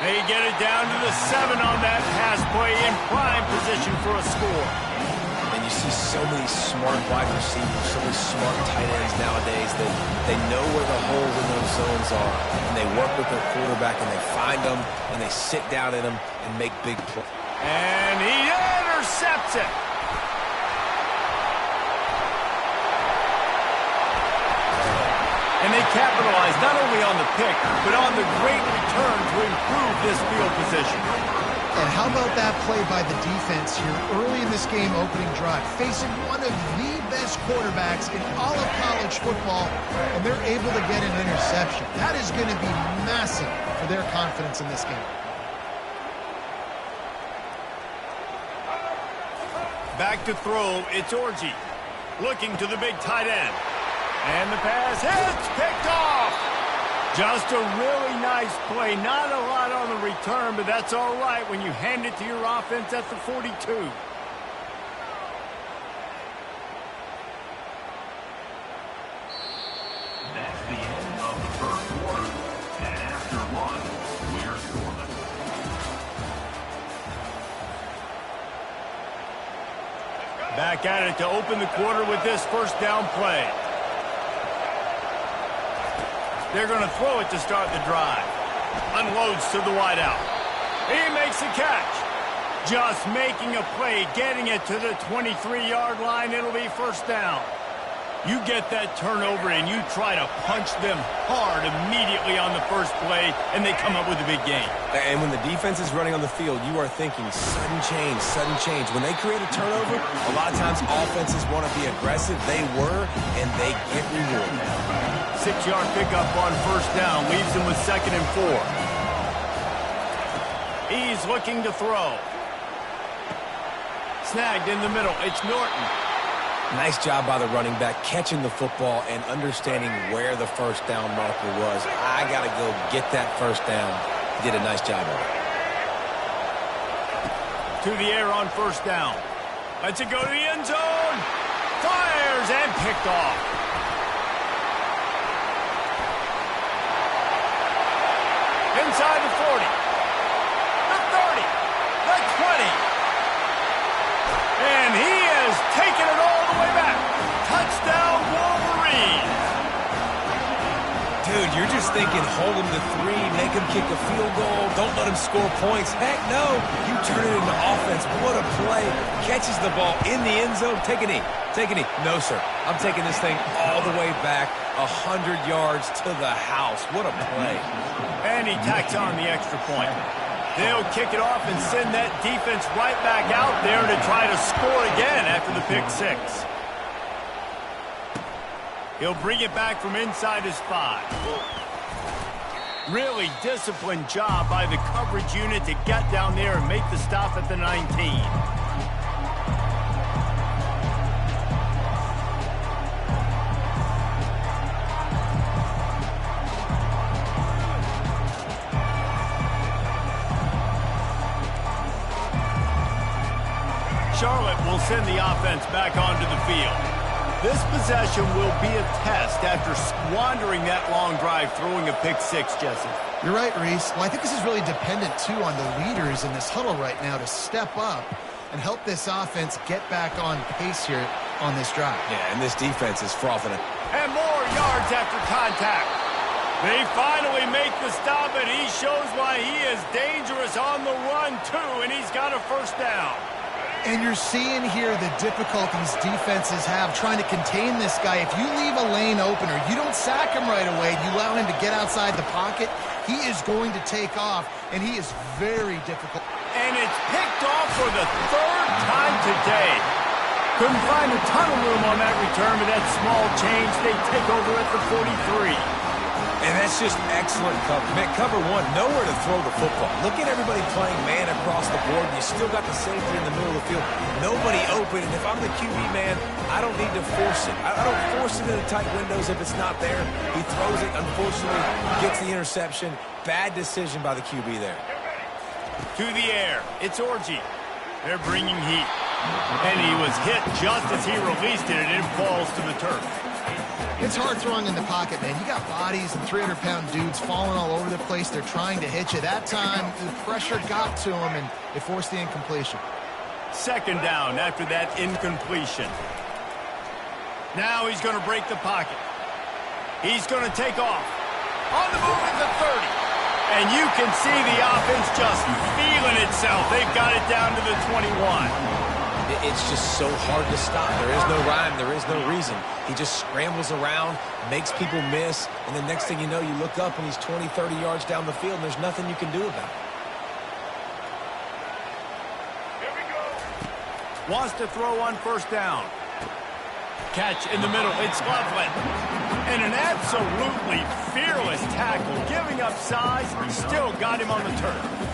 They get it down to the 7 on that pass play, in prime position for a score. you see so many smart wide receivers, so many smart tight ends nowadays that they know where the holes in those zones are, and they work with their quarterback, and they find them, and they sit down in them and make big plays. And he intercepts it. And they capitalize not only on the pick, but on the great return to improve this field position. And how about that play by the defense here early in this game opening drive, facing one of the best quarterbacks in all of college football, and they're able to get an interception. That is going to be massive for their confidence in this game. Back to throw, it's Orji. Looking to the big tight end. And the pass hits, picked off. Just a really nice play. Not a lot on the return, but that's all right when you hand it to your offense at the 42. That's the end of the first quarter. And after one, we're scoring. Back at it to open the quarter with this first down play. They're going to throw it to start the drive. Unloads to the wideout. He makes a catch. Just making a play, getting it to the 23-yard line. It'll be first down. You get that turnover and you try to punch them hard immediately on the first play, and they come up with a big gain. And when the defense is running on the field, you are thinking sudden change, sudden change. When they create a turnover, a lot of times offenses want to be aggressive. They were, and they get rewarded. 6-yard pickup on first down leaves him with 2nd and 4. He's looking to throw. Snagged in the middle. It's Norton. Nice job by the running back, catching the football and understanding where the first down marker was. I got to go get that first down. He did a nice job of it. To the air on first down. Lets it go to the end zone. Fires and picked off. Inside the 40. The 30. The 20. And he has taken it all the way back. Touchdown, Wolverine. Dude, you're just thinking, hold him to 3, make him kick a field goal, don't let him score points. Heck no, you turn it into offense. What a play. Catches the ball in the end zone. Take a knee. Take a knee. No, sir. I'm taking this thing all the way back 100 yards to the house. What a play. And he tacks on the extra point. They'll kick it off and send that defense right back out there to try to score again after the pick 6. He'll bring it back from inside his 5. Really disciplined job by the coverage unit to get down there and make the stop at the 19. Charlotte will send the offense back onto the field. This possession will be a test after squandering that long drive throwing a pick 6, Jesse. You're right, Reese. Well, I think this is really dependent, too, on the leaders in this huddle right now to step up and help this offense get back on pace here on this drive. Yeah, and this defense is frothing it. And more yards after contact. They finally make the stop, and he shows why he is dangerous on the run, too, and he's got a first down. And you're seeing here the difficulties defenses have trying to contain this guy. If you leave a lane open or you don't sack him right away, you allow him to get outside the pocket, he is going to take off, and he is very difficult. And it's picked off for the 3rd time today. Couldn't find a ton of room on that return, but that small change, they take over at the 43. And that's just excellent cover. Man, cover 1, nowhere to throw the football. Look at everybody playing man across the board, and you still got the safety in the middle of the field. Nobody open, and if I'm the QB man, I don't need to force it. I don't force it into tight windows if it's not there. He throws it, unfortunately, gets the interception. Bad decision by the QB there. To the air, it's Orji. They're bringing heat. And he was hit just as he released it, and it falls to the turf. It's hard throwing in the pocket, man. You got bodies and 300-pound dudes falling all over the place. They're trying to hit you. That time, the pressure got to him, and it forced the incompletion. Second down after that incompletion. Now he's going to break the pocket. He's going to take off. On the move at the 30. And you can see the offense just feeling itself. They've got it down to the 21. It's just so hard to stop. There is no rhyme. There is no reason. He just scrambles around, makes people miss, and the next thing you know, you look up and he's 20, 30 yards down the field, and there's nothing you can do about it. Here we go. Wants to throw on first down. Catch in the middle. It's Loveland. And an absolutely fearless tackle. Giving up size, still got him on the turf.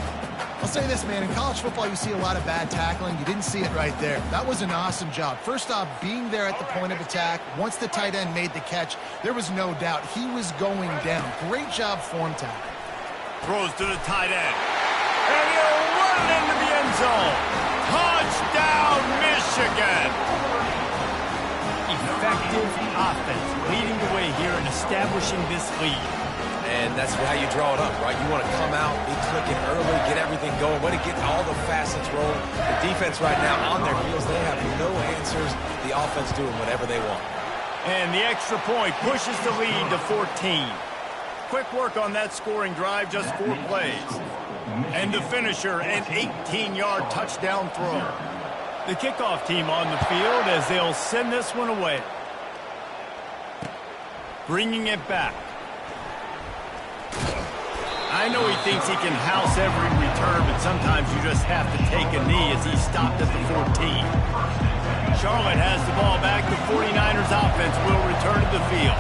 I'll say this, man. In college football, you see a lot of bad tackling. You didn't see it right there. That was an awesome job. First off, being there at the point of attack. Once the tight end made the catch, there was no doubt he was going down. Great job form tackle. Throws to the tight end. And he'll run into the end zone. Touchdown, Michigan. Effective offense leading the way here and establishing this lead. And that's how you draw it up, right? You want to come out, be clicking early, get everything going, want to get all the facets rolling. The defense right now on their heels, they have no answers. The offense doing whatever they want. And the extra point pushes the lead to 14. Quick work on that scoring drive, just 4 plays. And the finisher, an 18-yard touchdown throw. The kickoff team on the field as they'll send this one away. Bringing it back. I know he thinks he can house every return, but sometimes you just have to take a knee as he stopped at the 14. Charlotte has the ball back. The 49ers offense will return to the field.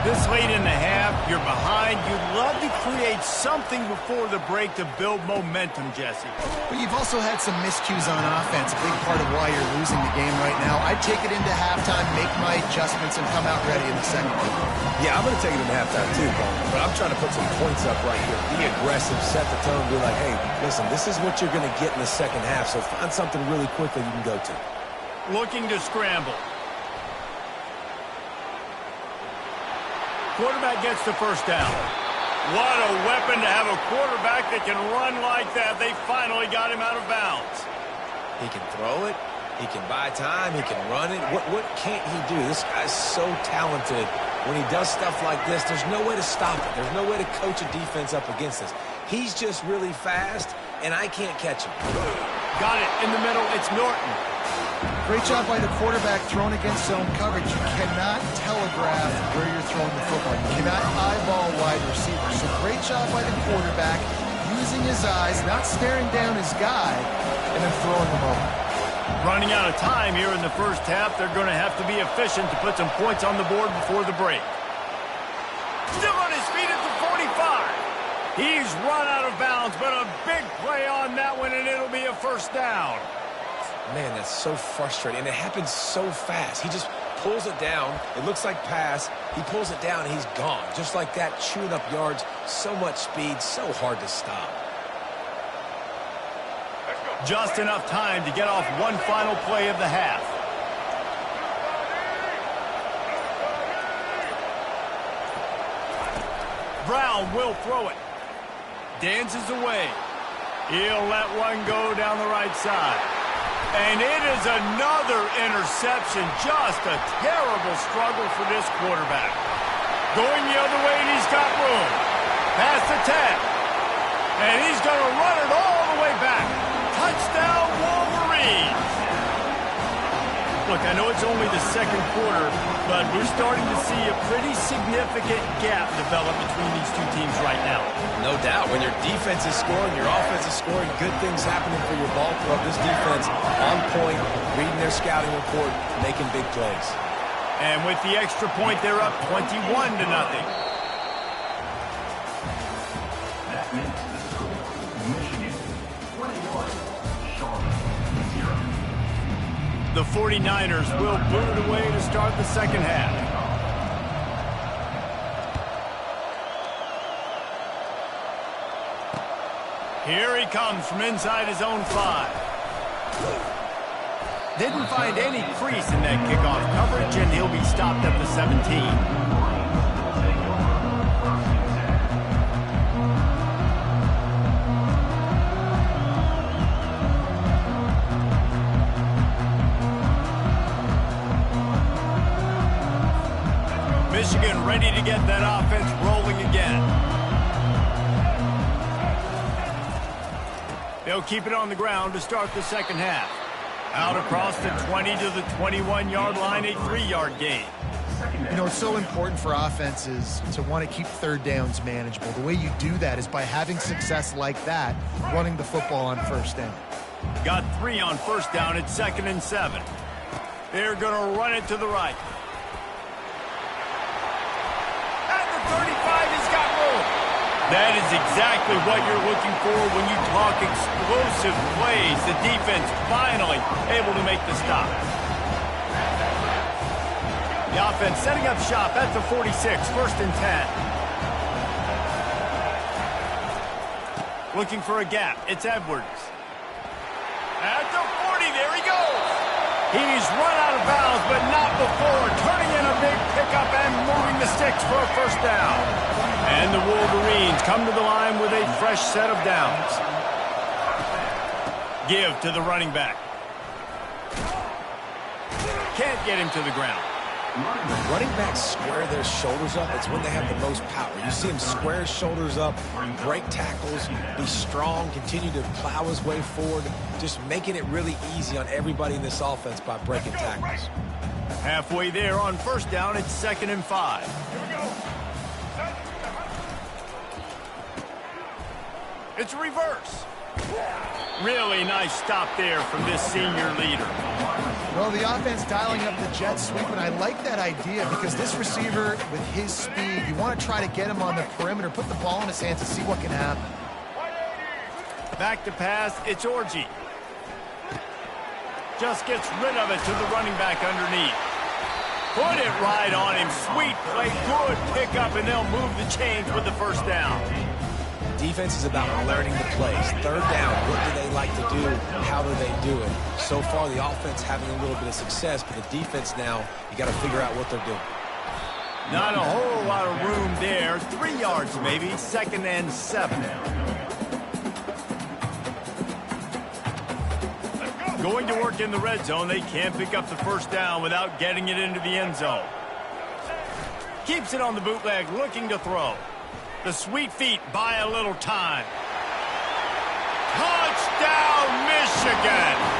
This late in the half, you're behind. You'd love to create something before the break to build momentum, Jesse. But you've also had some miscues on offense, a big part of why you're losing the game right now. I'd take it into halftime, make my adjustments, and come out ready in the second half. Yeah, I'm going to take it into halftime too, Paul. But I'm trying to put some points up right here. Be aggressive, set the tone, be like, hey, listen, this is what you're going to get in the second half, so find something really quickly you can go to. Looking to scramble. Quarterback gets the first down. What a weapon to have a quarterback that can run like that. They finally got him out of bounds. He can throw it. He can buy time. He can run it. What can't he do? This guy's so talented. When he does stuff like this, there's no way to stop it. There's no way to coach a defense up against this. He's just really fast, and I can't catch him. Got it in the middle. It's Norton. Great job by the quarterback thrown against zone coverage. You cannot telegraph where you're throwing the football. You cannot eyeball wide receivers. So great job by the quarterback using his eyes, not staring down his guy, and then throwing him over. Running out of time here in the first half. They're going to have to be efficient to put some points on the board before the break. Still on his feet at the 45. He's run out of bounds, but a big play on that one, and it'll be a first down. Man, that's so frustrating, and it happens so fast. He just pulls it down. It looks like pass. He pulls it down, and he's gone. Just like that, chewing up yards. So much speed, so hard to stop. Just enough time to get off one final play of the half. Brown will throw it. Dances away. He'll let one go down the right side. And it is another interception. Just a terrible struggle for this quarterback. Going the other way, and he's got room. Past the 10. And he's going to run it all the way back. Touchdown, Wolverines. Look, I know it's only the second quarter, but we're starting to see a pretty significant gap develop between these two teams right now. No doubt. When your defense is scoring, your offense is scoring, good things happening for your ball club. This defense on point, reading their scouting report, making big plays. And with the extra point, they're up 21-0. That makes the score Michigan 21, Charlotte 0. The 49ers will boot it away to start the second half. Here he comes from inside his own 5. Didn't find any crease in that kickoff coverage, and he'll be stopped at the 17. ready to get that offense rolling again. They'll keep it on the ground to start the second half. Out across the 20 to the 21-yard line, a 3-yard gain. You know, it's so important for offenses to want to keep third downs manageable. The way you do that is by having success like that, running the football on first down. Got 3 on first down at 2nd and 7. They're going to run it to the right. At the 35, he's got room. That is exactly what you're looking for when you talk explosive plays. The defense finally able to make the stop. The offense setting up shop at the 46, 1st and 10. Looking for a gap. It's Edwards. At the 40, there he goes. He's run out of bounds, but not before turning in a big pickup and moving the sticks for a first down. And the Wolverines come to the line with a fresh set of downs. Give to the running back. Can't get him to the ground. When running backs square their shoulders up, it's when they have the most power. You see him square his shoulders up, break tackles, be strong, continue to plow his way forward, just making it really easy on everybody in this offense by breaking tackles. Halfway there on first down, it's 2nd and 5. It's reverse. Really nice stop there from this senior leader. Well, the offense dialing up the jet sweep, and I like that idea because this receiver, with his speed, you want to try to get him on the perimeter, put the ball in his hands and see what can happen. Back to pass, it's Orji. Just gets rid of it to the running back underneath. Put it right on him. Sweet play, good pickup, and they'll move the chains with the first down. Defense is about learning the plays. Third down, what do they like to do? How do they do it? So far, the offense having a little bit of success, but the defense now, you got to figure out what they're doing. Not a whole lot of room there. 3 yards maybe, 2nd and 7. Going to work in the red zone. They can't pick up the first down without getting it into the end zone. Keeps it on the bootleg, looking to throw. The sweet feet buy a little time. Touchdown, Michigan!